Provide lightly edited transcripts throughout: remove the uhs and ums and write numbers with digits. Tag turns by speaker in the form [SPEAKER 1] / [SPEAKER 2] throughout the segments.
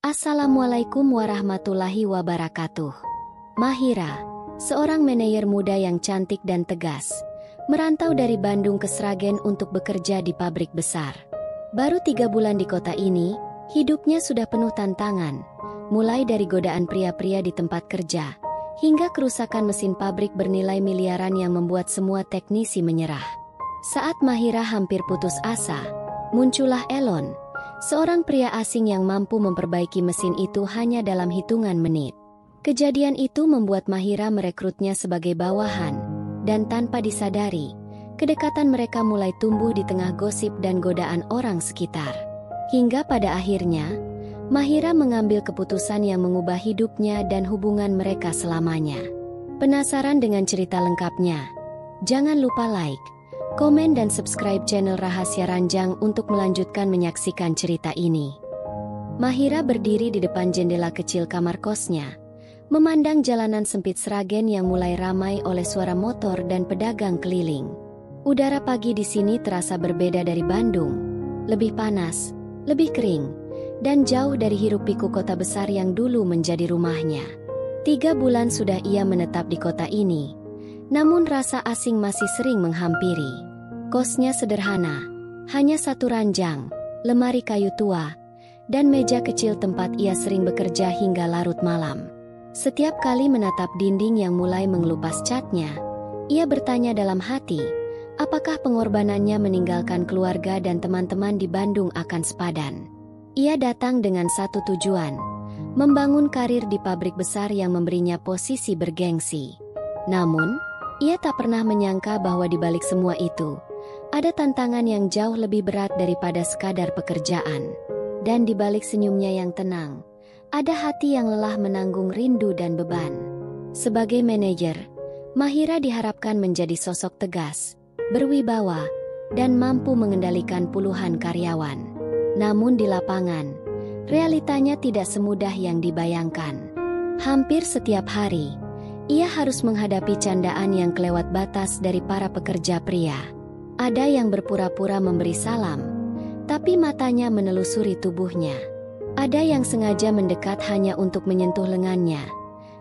[SPEAKER 1] Assalamualaikum warahmatullahi wabarakatuh. Mahira, seorang manajer muda yang cantik dan tegas, merantau dari Bandung ke Sragen untuk bekerja di pabrik besar. Baru 3 bulan di kota ini, hidupnya sudah penuh tantangan, mulai dari godaan pria-pria di tempat kerja, hingga kerusakan mesin pabrik bernilai miliaran yang membuat semua teknisi menyerah. Saat Mahira hampir putus asa, muncullah Elon, seorang pria asing yang mampu memperbaiki mesin itu hanya dalam hitungan menit. Kejadian itu membuat Mahira merekrutnya sebagai bawahan, dan tanpa disadari, kedekatan mereka mulai tumbuh di tengah gosip dan godaan orang sekitar. Hingga pada akhirnya, Mahira mengambil keputusan yang mengubah hidupnya dan hubungan mereka selamanya. Penasaran dengan cerita lengkapnya? Jangan lupa like, komen dan subscribe channel Rahasia Ranjang untuk melanjutkan menyaksikan cerita ini. Mahira berdiri di depan jendela kecil kamar kosnya, memandang jalanan sempit Sragen yang mulai ramai oleh suara motor dan pedagang keliling. Udara pagi di sini terasa berbeda dari Bandung, lebih panas, lebih kering, dan jauh dari hiruk-pikuk kota besar yang dulu menjadi rumahnya. 3 bulan sudah ia menetap di kota ini, namun rasa asing masih sering menghampiri. Kosnya sederhana, hanya 1 ranjang, lemari kayu tua, dan meja kecil tempat ia sering bekerja hingga larut malam. Setiap kali menatap dinding yang mulai mengelupas catnya, ia bertanya dalam hati, apakah pengorbanannya meninggalkan keluarga dan teman-teman di Bandung akan sepadan. Ia datang dengan satu tujuan, membangun karir di pabrik besar yang memberinya posisi bergengsi. Namun, ia tak pernah menyangka bahwa di balik semua itu, ada tantangan yang jauh lebih berat daripada sekadar pekerjaan. Dan di balik senyumnya yang tenang, ada hati yang lelah menanggung rindu dan beban. Sebagai manajer, Mahira diharapkan menjadi sosok tegas, berwibawa, dan mampu mengendalikan puluhan karyawan. Namun di lapangan, realitanya tidak semudah yang dibayangkan. Hampir setiap hari, ia harus menghadapi candaan yang kelewat batas dari para pekerja pria. Ada yang berpura-pura memberi salam, tapi matanya menelusuri tubuhnya. Ada yang sengaja mendekat hanya untuk menyentuh lengannya,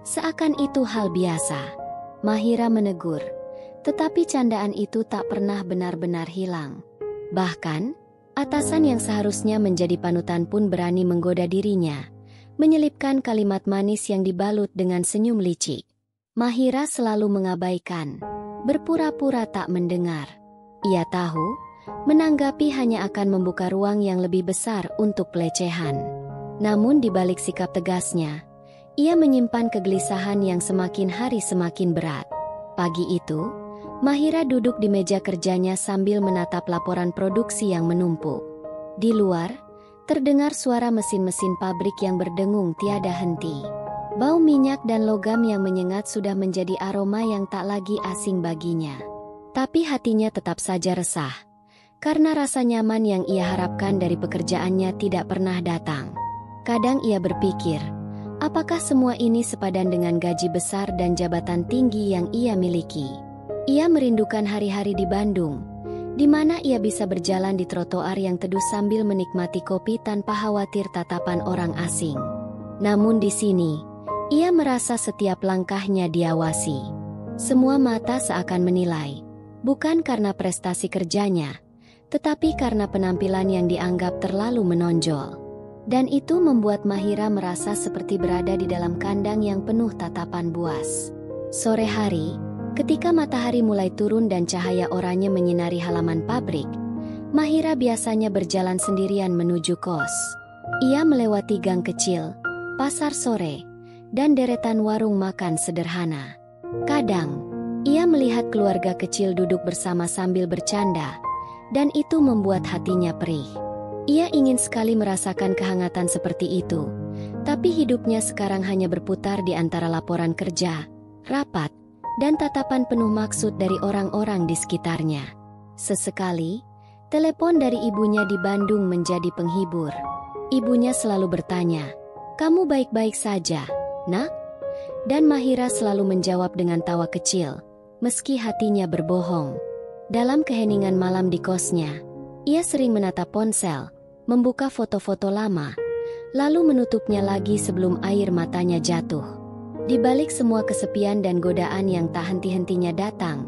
[SPEAKER 1] seakan itu hal biasa. Mahira menegur, tetapi candaan itu tak pernah benar-benar hilang. Bahkan, atasan yang seharusnya menjadi panutan pun berani menggoda dirinya, menyelipkan kalimat manis yang dibalut dengan senyum licik. Mahira selalu mengabaikan, berpura-pura tak mendengar. Ia tahu, menanggapi hanya akan membuka ruang yang lebih besar untuk pelecehan. Namun di balik sikap tegasnya, ia menyimpan kegelisahan yang semakin hari semakin berat. Pagi itu, Mahira duduk di meja kerjanya sambil menatap laporan produksi yang menumpuk. Di luar, terdengar suara mesin-mesin pabrik yang berdengung tiada henti. Bau minyak dan logam yang menyengat sudah menjadi aroma yang tak lagi asing baginya. Tapi hatinya tetap saja resah, karena rasa nyaman yang ia harapkan dari pekerjaannya tidak pernah datang. Kadang ia berpikir, apakah semua ini sepadan dengan gaji besar dan jabatan tinggi yang ia miliki? Ia merindukan hari-hari di Bandung, di mana ia bisa berjalan di trotoar yang teduh sambil menikmati kopi tanpa khawatir tatapan orang asing. Namun di sini, ia merasa setiap langkahnya diawasi. Semua mata seakan menilai, bukan karena prestasi kerjanya, tetapi karena penampilan yang dianggap terlalu menonjol. Dan itu membuat Mahira merasa seperti berada di dalam kandang yang penuh tatapan buas. Sore hari, ketika matahari mulai turun dan cahaya oranye menyinari halaman pabrik, Mahira biasanya berjalan sendirian menuju kos. Ia melewati gang kecil, pasar sore, dan deretan warung makan sederhana. Kadang, ia melihat keluarga kecil duduk bersama sambil bercanda, dan itu membuat hatinya perih. Ia ingin sekali merasakan kehangatan seperti itu, tapi hidupnya sekarang hanya berputar di antara laporan kerja, rapat, dan tatapan penuh maksud dari orang-orang di sekitarnya. Sesekali, telepon dari ibunya di Bandung menjadi penghibur. Ibunya selalu bertanya, "Kamu baik-baik saja, Nak?" Dan Mahira selalu menjawab dengan tawa kecil, meski hatinya berbohong. Dalam keheningan malam di kosnya, ia sering menatap ponsel, membuka foto-foto lama, lalu menutupnya lagi sebelum air matanya jatuh. Di balik semua kesepian dan godaan yang tak henti-hentinya datang,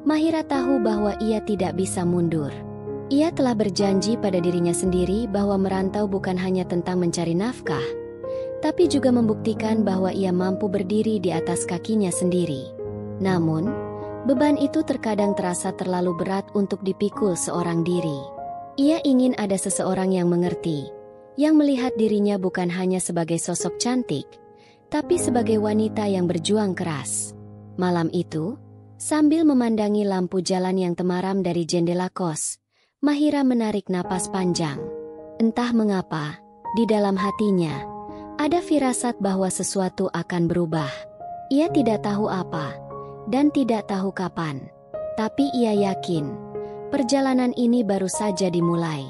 [SPEAKER 1] Mahira tahu bahwa ia tidak bisa mundur. Ia telah berjanji pada dirinya sendiri bahwa merantau bukan hanya tentang mencari nafkah, tapi juga membuktikan bahwa ia mampu berdiri di atas kakinya sendiri. Namun, beban itu terkadang terasa terlalu berat untuk dipikul seorang diri. Ia ingin ada seseorang yang mengerti, yang melihat dirinya bukan hanya sebagai sosok cantik, tapi sebagai wanita yang berjuang keras. Malam itu, sambil memandangi lampu jalan yang temaram dari jendela kos, Mahira menarik napas panjang. Entah mengapa, di dalam hatinya, ada firasat bahwa sesuatu akan berubah. Ia tidak tahu apa, dan tidak tahu kapan. Tapi ia yakin, perjalanan ini baru saja dimulai.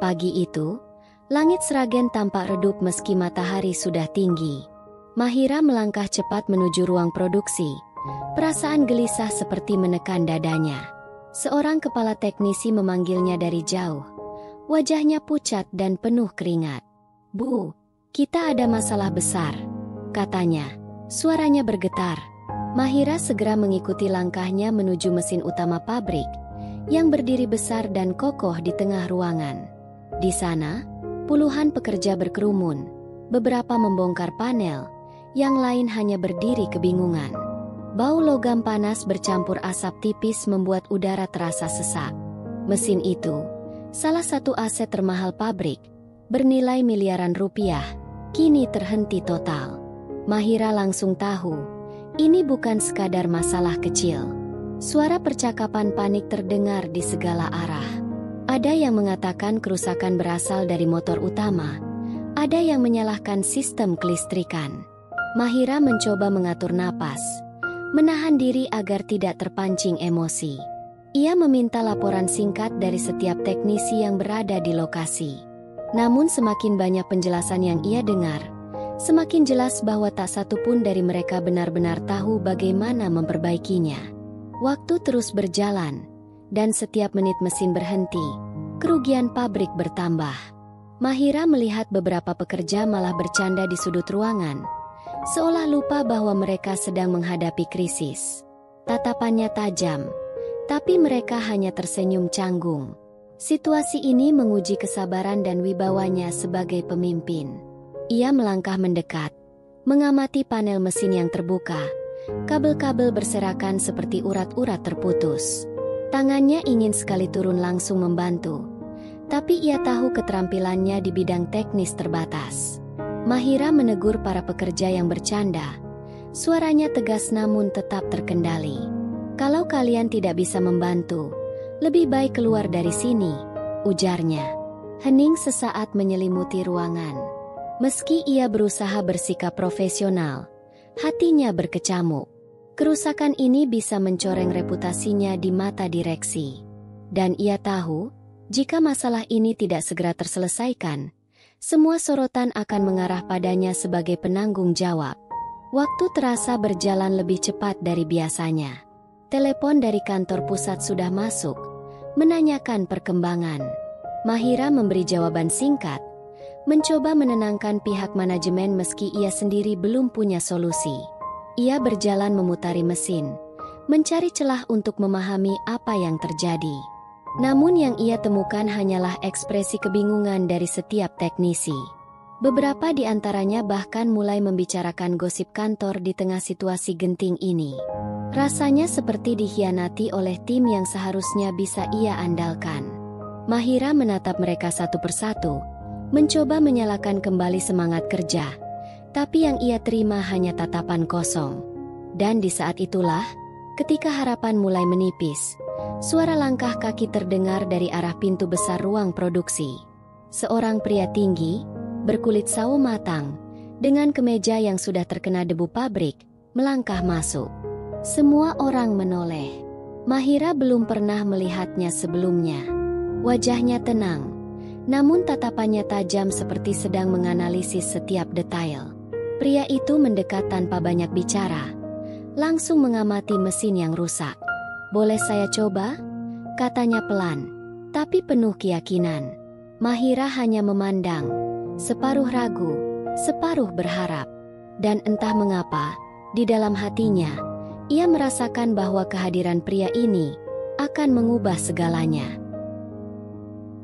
[SPEAKER 1] Pagi itu, langit Sragen tampak redup meski matahari sudah tinggi. Mahira melangkah cepat menuju ruang produksi. Perasaan gelisah seperti menekan dadanya. Seorang kepala teknisi memanggilnya dari jauh. Wajahnya pucat dan penuh keringat. "Bu, kita ada masalah besar," katanya. Suaranya bergetar. Mahira segera mengikuti langkahnya menuju mesin utama pabrik, yang berdiri besar dan kokoh di tengah ruangan. Di sana, puluhan pekerja berkerumun, beberapa membongkar panel, yang lain hanya berdiri kebingungan. Bau logam panas bercampur asap tipis membuat udara terasa sesak. Mesin itu, salah satu aset termahal pabrik, bernilai miliaran rupiah, kini terhenti total. Mahira langsung tahu, ini bukan sekadar masalah kecil. Suara percakapan panik terdengar di segala arah. Ada yang mengatakan kerusakan berasal dari motor utama, ada yang menyalahkan sistem kelistrikan. Mahira mencoba mengatur napas, menahan diri agar tidak terpancing emosi. Ia meminta laporan singkat dari setiap teknisi yang berada di lokasi. Namun semakin banyak penjelasan yang ia dengar, semakin jelas bahwa tak satu pun dari mereka benar-benar tahu bagaimana memperbaikinya. Waktu terus berjalan, dan setiap menit mesin berhenti, kerugian pabrik bertambah. Mahira melihat beberapa pekerja malah bercanda di sudut ruangan, seolah lupa bahwa mereka sedang menghadapi krisis. Tatapannya tajam, tapi mereka hanya tersenyum canggung. Situasi ini menguji kesabaran dan wibawanya sebagai pemimpin. Ia melangkah mendekat, mengamati panel mesin yang terbuka. Kabel-kabel berserakan seperti urat-urat terputus. Tangannya ingin sekali turun langsung membantu, tapi ia tahu keterampilannya di bidang teknis terbatas. Mahira menegur para pekerja yang bercanda. Suaranya tegas namun tetap terkendali. "Kalau kalian tidak bisa membantu, lebih baik keluar dari sini," ujarnya. Hening sesaat menyelimuti ruangan. Meski ia berusaha bersikap profesional, hatinya berkecamuk. Kerusakan ini bisa mencoreng reputasinya di mata direksi. Dan ia tahu, jika masalah ini tidak segera terselesaikan, semua sorotan akan mengarah padanya sebagai penanggung jawab. Waktu terasa berjalan lebih cepat dari biasanya. Telepon dari kantor pusat sudah masuk, menanyakan perkembangan. Mahira memberi jawaban singkat, mencoba menenangkan pihak manajemen meski ia sendiri belum punya solusi. Ia berjalan memutari mesin, mencari celah untuk memahami apa yang terjadi. Namun yang ia temukan hanyalah ekspresi kebingungan dari setiap teknisi. Beberapa di antaranya bahkan mulai membicarakan gosip kantor di tengah situasi genting ini. Rasanya seperti dikhianati oleh tim yang seharusnya bisa ia andalkan. Mahira menatap mereka satu persatu, mencoba menyalakan kembali semangat kerja, tapi yang ia terima hanya tatapan kosong. Dan di saat itulah, ketika harapan mulai menipis, suara langkah kaki terdengar dari arah pintu besar ruang produksi. Seorang pria tinggi, berkulit sawo matang, dengan kemeja yang sudah terkena debu pabrik, melangkah masuk. Semua orang menoleh. Mahira belum pernah melihatnya sebelumnya. Wajahnya tenang, namun tatapannya tajam seperti sedang menganalisis setiap detail. Pria itu mendekat tanpa banyak bicara, langsung mengamati mesin yang rusak. "Boleh saya coba?" katanya pelan, tapi penuh keyakinan. Mahira hanya memandang. separuh ragu, separuh berharap. Dan entah mengapa, di dalam hatinya, ia merasakan bahwa kehadiran pria ini akan mengubah segalanya.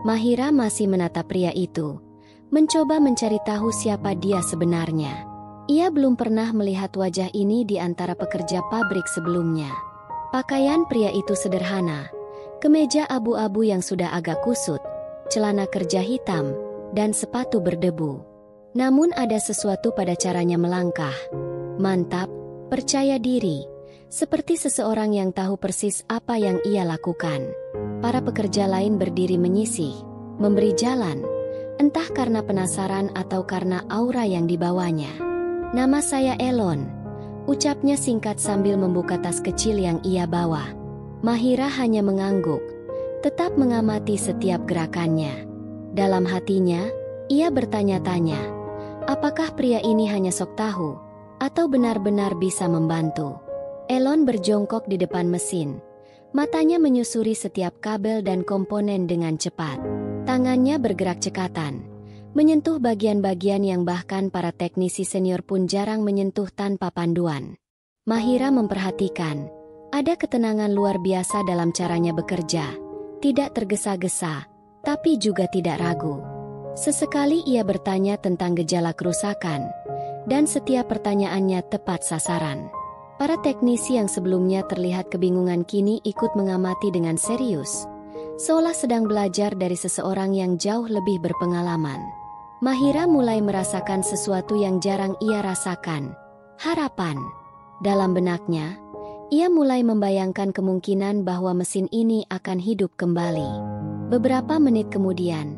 [SPEAKER 1] Mahira masih menatap pria itu, mencoba mencari tahu siapa dia sebenarnya. Ia belum pernah melihat wajah ini di antara pekerja pabrik sebelumnya. Pakaian pria itu sederhana, kemeja abu-abu yang sudah agak kusut, celana kerja hitam, dan sepatu berdebu. Namun ada sesuatu pada caranya melangkah. Mantap, percaya diri, seperti seseorang yang tahu persis apa yang ia lakukan. Para pekerja lain berdiri menyisih, memberi jalan, entah karena penasaran atau karena aura yang dibawanya. "Nama saya Elon," ucapnya singkat sambil membuka tas kecil yang ia bawa. Mahira hanya mengangguk, tetap mengamati setiap gerakannya. Dalam hatinya, ia bertanya-tanya, apakah pria ini hanya sok tahu, atau benar-benar bisa membantu? Elon berjongkok di depan mesin, matanya menyusuri setiap kabel dan komponen dengan cepat. Tangannya bergerak cekatan, menyentuh bagian-bagian yang bahkan para teknisi senior pun jarang menyentuh tanpa panduan. Mahira memperhatikan, ada ketenangan luar biasa dalam caranya bekerja, tidak tergesa-gesa, tapi juga tidak ragu. Sesekali ia bertanya tentang gejala kerusakan, dan setiap pertanyaannya tepat sasaran. Para teknisi yang sebelumnya terlihat kebingungan kini ikut mengamati dengan serius, seolah sedang belajar dari seseorang yang jauh lebih berpengalaman. Mahira mulai merasakan sesuatu yang jarang ia rasakan, harapan. Dalam benaknya, ia mulai membayangkan kemungkinan bahwa mesin ini akan hidup kembali. Beberapa menit kemudian,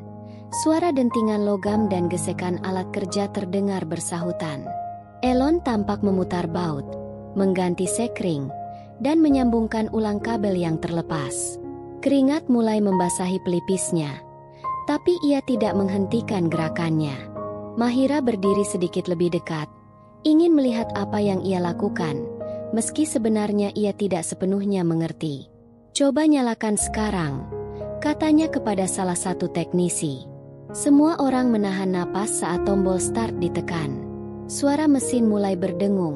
[SPEAKER 1] suara dentingan logam dan gesekan alat kerja terdengar bersahutan. Elon tampak memutar baut, mengganti sekring, dan menyambungkan ulang kabel yang terlepas. Keringat mulai membasahi pelipisnya, tapi ia tidak menghentikan gerakannya. Mahira berdiri sedikit lebih dekat, ingin melihat apa yang ia lakukan, meski sebenarnya ia tidak sepenuhnya mengerti. "Coba nyalakan sekarang," katanya kepada salah satu teknisi. Semua orang menahan napas saat tombol start ditekan. Suara mesin mulai berdengung,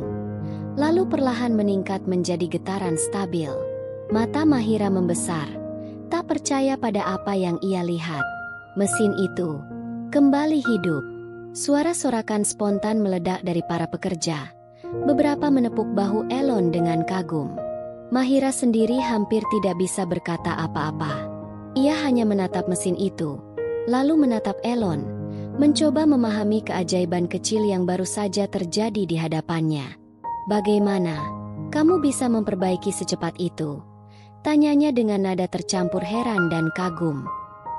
[SPEAKER 1] lalu perlahan meningkat menjadi getaran stabil. Mata Mahira membesar, tak percaya pada apa yang ia lihat. Mesin itu kembali hidup. Suara sorakan spontan meledak dari para pekerja. Beberapa menepuk bahu Elon dengan kagum. Mahira sendiri hampir tidak bisa berkata apa-apa. Ia hanya menatap mesin itu, lalu menatap Elon, mencoba memahami keajaiban kecil yang baru saja terjadi di hadapannya. "Bagaimana kamu bisa memperbaiki secepat itu?" tanyanya dengan nada tercampur heran dan kagum.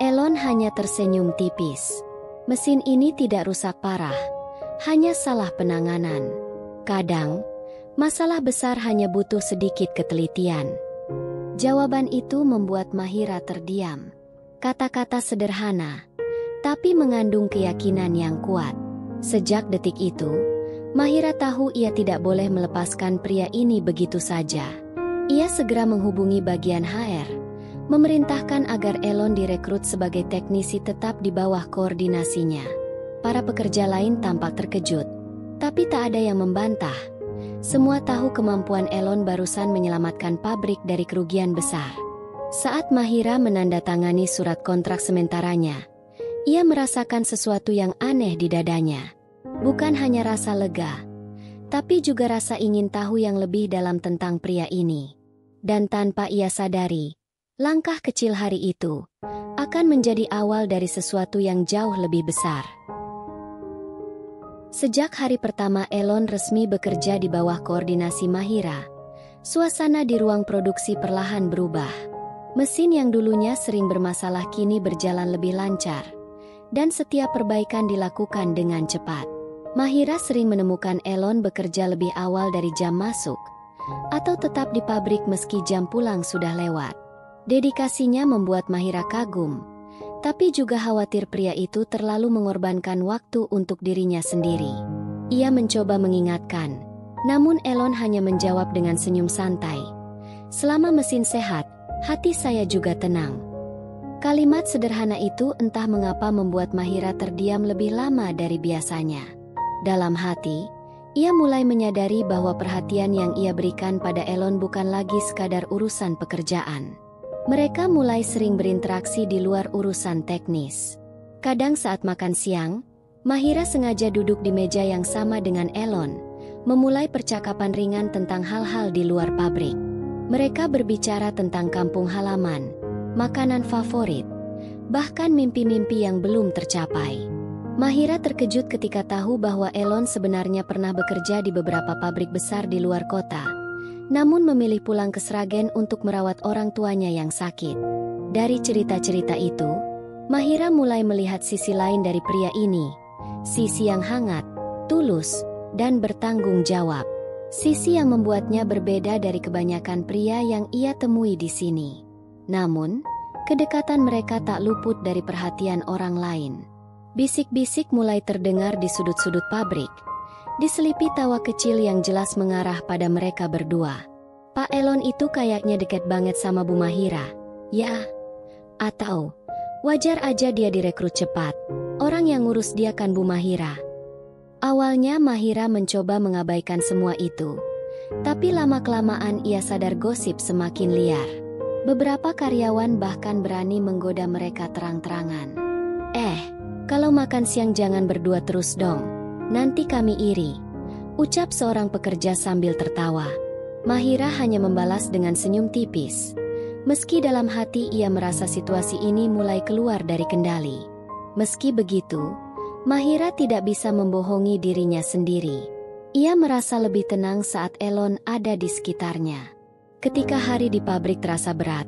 [SPEAKER 1] Elon hanya tersenyum tipis. "Mesin ini tidak rusak parah, hanya salah penanganan. Kadang, masalah besar hanya butuh sedikit ketelitian." Jawaban itu membuat Mahira terdiam. Kata-kata sederhana, tapi mengandung keyakinan yang kuat. Sejak detik itu, Mahira tahu ia tidak boleh melepaskan pria ini begitu saja. Ia segera menghubungi bagian HR, memerintahkan agar Elon direkrut sebagai teknisi tetap di bawah koordinasinya. Para pekerja lain tampak terkejut, tapi tak ada yang membantah. Semua tahu kemampuan Elon barusan menyelamatkan pabrik dari kerugian besar. Saat Mahira menandatangani surat kontrak sementaranya, ia merasakan sesuatu yang aneh di dadanya. Bukan hanya rasa lega, tapi juga rasa ingin tahu yang lebih dalam tentang pria ini. Dan tanpa ia sadari, langkah kecil hari itu akan menjadi awal dari sesuatu yang jauh lebih besar. Sejak hari pertama Elon resmi bekerja di bawah koordinasi Mahira, suasana di ruang produksi perlahan berubah. Mesin yang dulunya sering bermasalah kini berjalan lebih lancar, dan setiap perbaikan dilakukan dengan cepat. Mahira sering menemukan Elon bekerja lebih awal dari jam masuk, atau tetap di pabrik meski jam pulang sudah lewat. Dedikasinya membuat Mahira kagum, tapi juga khawatir pria itu terlalu mengorbankan waktu untuk dirinya sendiri. Ia mencoba mengingatkan, namun Elon hanya menjawab dengan senyum santai. "Selama mesin sehat, hati saya juga tenang." Kalimat sederhana itu entah mengapa membuat Mahira terdiam lebih lama dari biasanya. Dalam hati, ia mulai menyadari bahwa perhatian yang ia berikan pada Elon bukan lagi sekadar urusan pekerjaan. Mereka mulai sering berinteraksi di luar urusan teknis. Kadang saat makan siang, Mahira sengaja duduk di meja yang sama dengan Elon, memulai percakapan ringan tentang hal-hal di luar pabrik. Mereka berbicara tentang kampung halaman, makanan favorit, bahkan mimpi-mimpi yang belum tercapai. Mahira terkejut ketika tahu bahwa Elon sebenarnya pernah bekerja di beberapa pabrik besar di luar kota, namun memilih pulang ke Sragen untuk merawat orang tuanya yang sakit. Dari cerita-cerita itu, Mahira mulai melihat sisi lain dari pria ini, sisi yang hangat, tulus, dan bertanggung jawab. Sisi yang membuatnya berbeda dari kebanyakan pria yang ia temui di sini. Namun, kedekatan mereka tak luput dari perhatian orang lain. Bisik-bisik mulai terdengar di sudut-sudut pabrik, diselipi tawa kecil yang jelas mengarah pada mereka berdua. Pak Elon itu kayaknya deket banget sama Bu Mahira, ya? Atau wajar aja dia direkrut cepat. Orang yang ngurus dia kan Bu Mahira. Awalnya Mahira mencoba mengabaikan semua itu. Tapi lama-kelamaan ia sadar gosip semakin liar. Beberapa karyawan bahkan berani menggoda mereka terang-terangan. Kalau makan siang jangan berdua terus dong. Nanti kami iri. Ucap seorang pekerja sambil tertawa. Mahira hanya membalas dengan senyum tipis. Meski dalam hati ia merasa situasi ini mulai keluar dari kendali. Meski begitu, Mahira tidak bisa membohongi dirinya sendiri. Ia merasa lebih tenang saat Elon ada di sekitarnya. Ketika hari di pabrik terasa berat,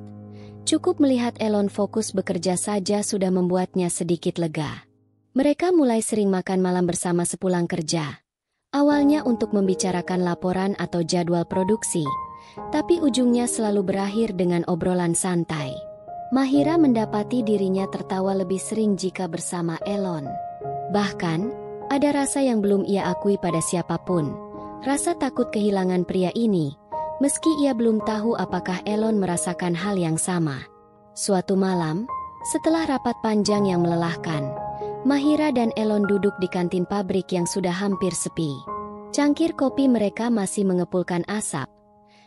[SPEAKER 1] cukup melihat Elon fokus bekerja saja sudah membuatnya sedikit lega. Mereka mulai sering makan malam bersama sepulang kerja. Awalnya untuk membicarakan laporan atau jadwal produksi, tapi ujungnya selalu berakhir dengan obrolan santai. Mahira mendapati dirinya tertawa lebih sering jika bersama Elon. Bahkan, ada rasa yang belum ia akui pada siapapun. Rasa takut kehilangan pria ini, meski ia belum tahu apakah Elon merasakan hal yang sama. Suatu malam, setelah rapat panjang yang melelahkan, Mahira dan Elon duduk di kantin pabrik yang sudah hampir sepi. Cangkir kopi mereka masih mengepulkan asap,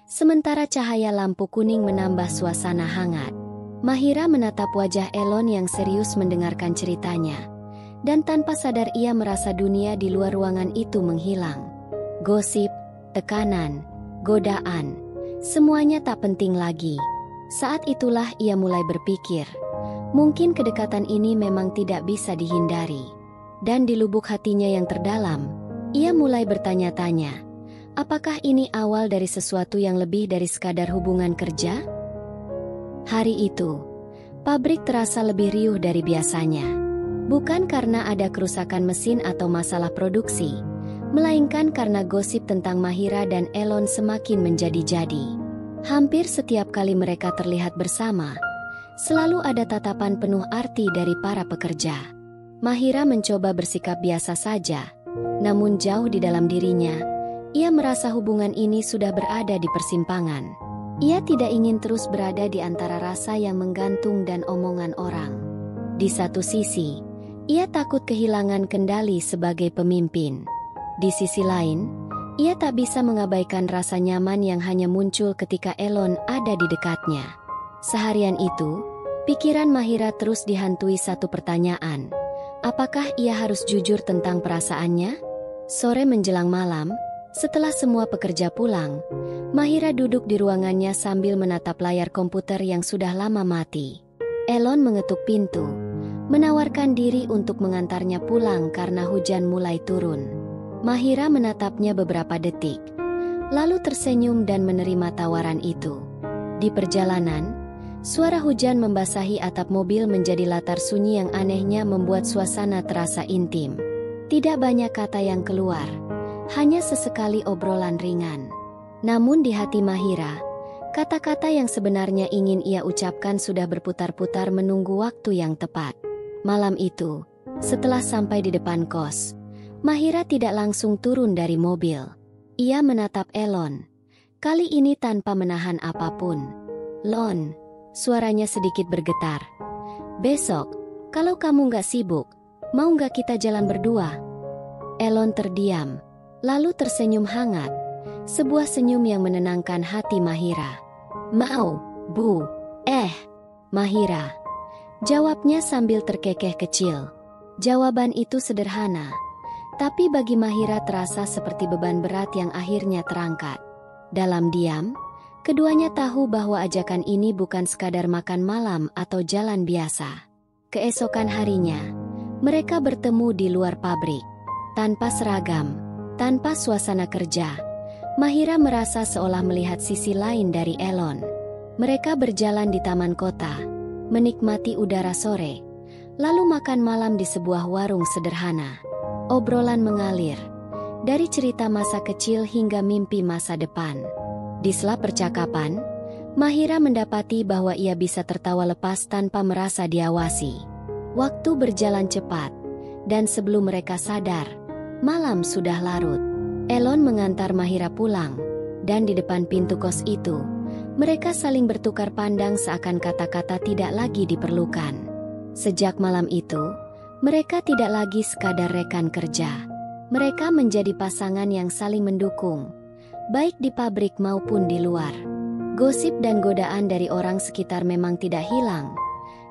[SPEAKER 1] sementara cahaya lampu kuning menambah suasana hangat. Mahira menatap wajah Elon yang serius mendengarkan ceritanya, dan tanpa sadar ia merasa dunia di luar ruangan itu menghilang. Gosip, tekanan, godaan, semuanya tak penting lagi. Saat itulah ia mulai berpikir, mungkin kedekatan ini memang tidak bisa dihindari. Dan di lubuk hatinya yang terdalam, ia mulai bertanya-tanya, apakah ini awal dari sesuatu yang lebih dari sekadar hubungan kerja? Hari itu, pabrik terasa lebih riuh dari biasanya. Bukan karena ada kerusakan mesin atau masalah produksi, melainkan karena gosip tentang Mahira dan Elon semakin menjadi-jadi. Hampir setiap kali mereka terlihat bersama, selalu ada tatapan penuh arti dari para pekerja. Mahira mencoba bersikap biasa saja, namun jauh di dalam dirinya, ia merasa hubungan ini sudah berada di persimpangan. Ia tidak ingin terus berada di antara rasa yang menggantung dan omongan orang. Di satu sisi, ia takut kehilangan kendali sebagai pemimpin. Di sisi lain, ia tak bisa mengabaikan rasa nyaman yang hanya muncul ketika Elon ada di dekatnya. Seharian itu, pikiran Mahira terus dihantui satu pertanyaan. Apakah ia harus jujur tentang perasaannya? Sore menjelang malam, setelah semua pekerja pulang, Mahira duduk di ruangannya sambil menatap layar komputer yang sudah lama mati. Elon mengetuk pintu, menawarkan diri untuk mengantarnya pulang karena hujan mulai turun. Mahira menatapnya beberapa detik, lalu tersenyum dan menerima tawaran itu. Di perjalanan, suara hujan membasahi atap mobil menjadi latar sunyi yang anehnya membuat suasana terasa intim. Tidak banyak kata yang keluar, hanya sesekali obrolan ringan. Namun di hati Mahira, kata-kata yang sebenarnya ingin ia ucapkan sudah berputar-putar menunggu waktu yang tepat. Malam itu, setelah sampai di depan kos, Mahira tidak langsung turun dari mobil. Ia menatap Elon, kali ini tanpa menahan apapun. "Lon," suaranya sedikit bergetar. Besok, kalau kamu nggak sibuk, mau nggak kita jalan berdua? Elon terdiam, lalu tersenyum hangat. Sebuah senyum yang menenangkan hati Mahira. Mau, Bu. Mahira. Jawabnya sambil terkekeh kecil. Jawaban itu sederhana, tapi bagi Mahira terasa seperti beban berat yang akhirnya terangkat. Dalam diam, keduanya tahu bahwa ajakan ini bukan sekadar makan malam atau jalan biasa. Keesokan harinya, mereka bertemu di luar pabrik. Tanpa seragam, tanpa suasana kerja, Mahira merasa seolah melihat sisi lain dari Elon. Mereka berjalan di taman kota, menikmati udara sore, lalu makan malam di sebuah warung sederhana. Obrolan mengalir, dari cerita masa kecil hingga mimpi masa depan. Di sela percakapan, Mahira mendapati bahwa ia bisa tertawa lepas tanpa merasa diawasi. Waktu berjalan cepat, dan sebelum mereka sadar, malam sudah larut. Elon mengantar Mahira pulang, dan di depan pintu kos itu, mereka saling bertukar pandang seakan kata-kata tidak lagi diperlukan. Sejak malam itu, mereka tidak lagi sekadar rekan kerja. Mereka menjadi pasangan yang saling mendukung, baik di pabrik maupun di luar. Gosip dan godaan dari orang sekitar memang tidak hilang,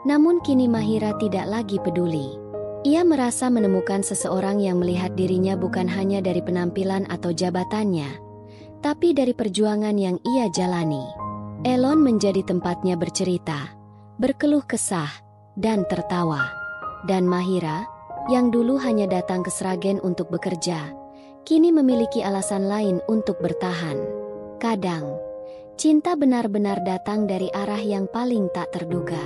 [SPEAKER 1] namun kini Mahira tidak lagi peduli. Ia merasa menemukan seseorang yang melihat dirinya bukan hanya dari penampilan atau jabatannya, tapi dari perjuangan yang ia jalani. Elon menjadi tempatnya bercerita, berkeluh kesah, dan tertawa. Dan Mahira, yang dulu hanya datang ke Sragen untuk bekerja, kini memiliki alasan lain untuk bertahan. Kadang, cinta benar-benar datang dari arah yang paling tak terduga.